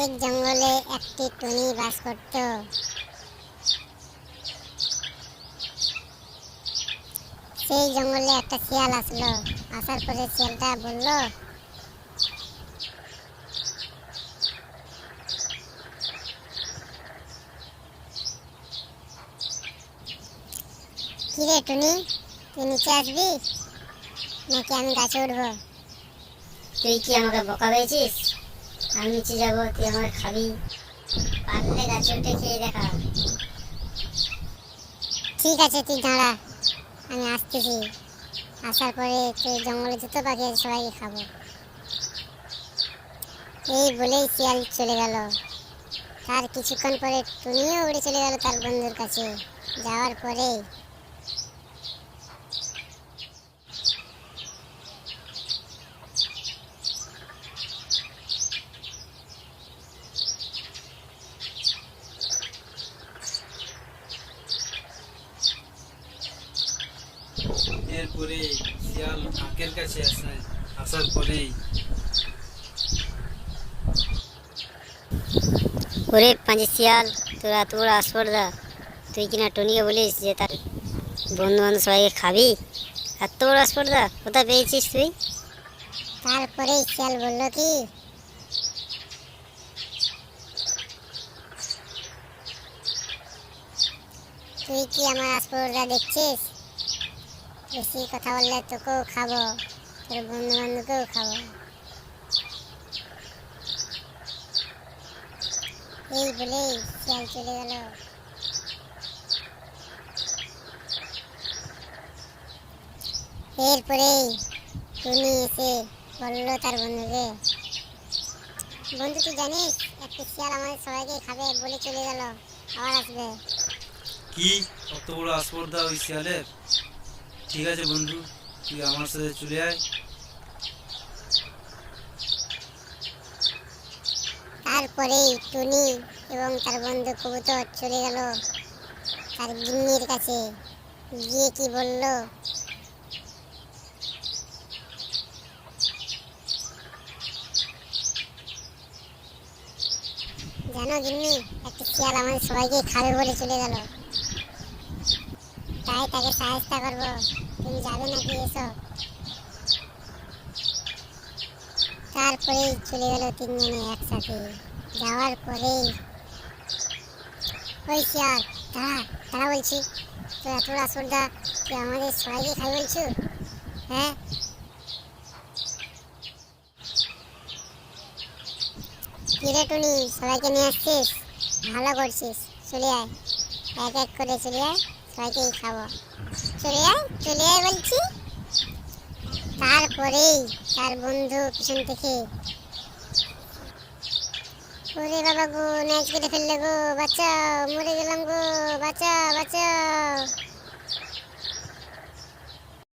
এক জঙ্গলে একটি টুনি বাস করত। সেই জঙ্গলে একটা শিয়াল আসলো। আসার পরে শিয়ালটা বলল, কিরে টুনি, তুই নিচে আসবি নাকি আমি গাছে উঠবো? তুই কি আমাকে বোকা পেয়েছিস? আমি নিচে যাবো, তুই আমাকে খাবি? পারলে গাছে উঠে খেয়ে দেখা। ঠিক আছে, তুই দাঁড়া, আমি আসতেছি। আসার পরে তুই জঙ্গলে যত পাখি আছে সবাইকে খাবো। এই বলেই শিয়াল চলে গেল। তার কিছুক্ষণ পরে টুনিও উড়ে চলে গেল তার বন্ধুর কাছে। যাওয়ার পরে এরপরে শিয়াল কাকের কাছে আসার পরেই ওরে পাঁজি শিয়াল, তোরা এত বড় আসপর্দা! তুই কিনা টনিকে বলিস যে তার বন্ধু বান্ধব সবাইকে খাবি? এত বড় আসপর্দা কোথায় পেয়েছিস তুই? তারপরে শিয়াল বলল কি, তুই কি আমার আসপর্দা দেখছিস? বেশি কথা বললে তোকেও খাবো, তোর বন্ধু বান্ধবকেও খাবো। এই বলেই শিয়াল চলে গেল। এরপরেই টুনি এসে বলল তার বন্ধুকে, বন্ধু তুই জানিস একটা শিয়াল আমাদের সবাইকে খাবে বলে চলে গেল, আবার আসবে। কি অত বড় আসপর্দা ওই শিয়ালের? ঠিক আছে বন্ধু, তুই আমার সাথে চলে আয়। তারপরেই টুনি এবং তার বন্ধু কবুতর চলে গেল তার গিন্নির কাছে। গিয়ে কি বলল, জানো গিন্নি, একটা শিয়াল আমাদের সবাইকে খাবে বলে চলে গেল, তাই তাকে সাহায্য করবো, তুমি যাবে নাকি? এসো। তারপরেই চলে গেল তিনজনে একসাথে। যাওয়ার পরেই, ওই শিয়াল, দাঁড়া দাঁড়া বলছি, তো এত আসরদা, তুই আমাদের সবাইকে খাই বলছো? হ্যাঁ, কিরে টুনি, সবাইকে নিয়ে আসছিস, ভালো করছিস। চলে আয়, এক এক করে চলে আয়, সবাইকেই খাবো। চলে আয়, চলে আয় বলছি। তারপরেই তার বন্ধু পিছন থেকে, ওরে বাবা গো, ন্যাচ কেটে ফেললে গো, বাঁচাও, মরে গেলাম গো, বাঁচাও বাঁচাও।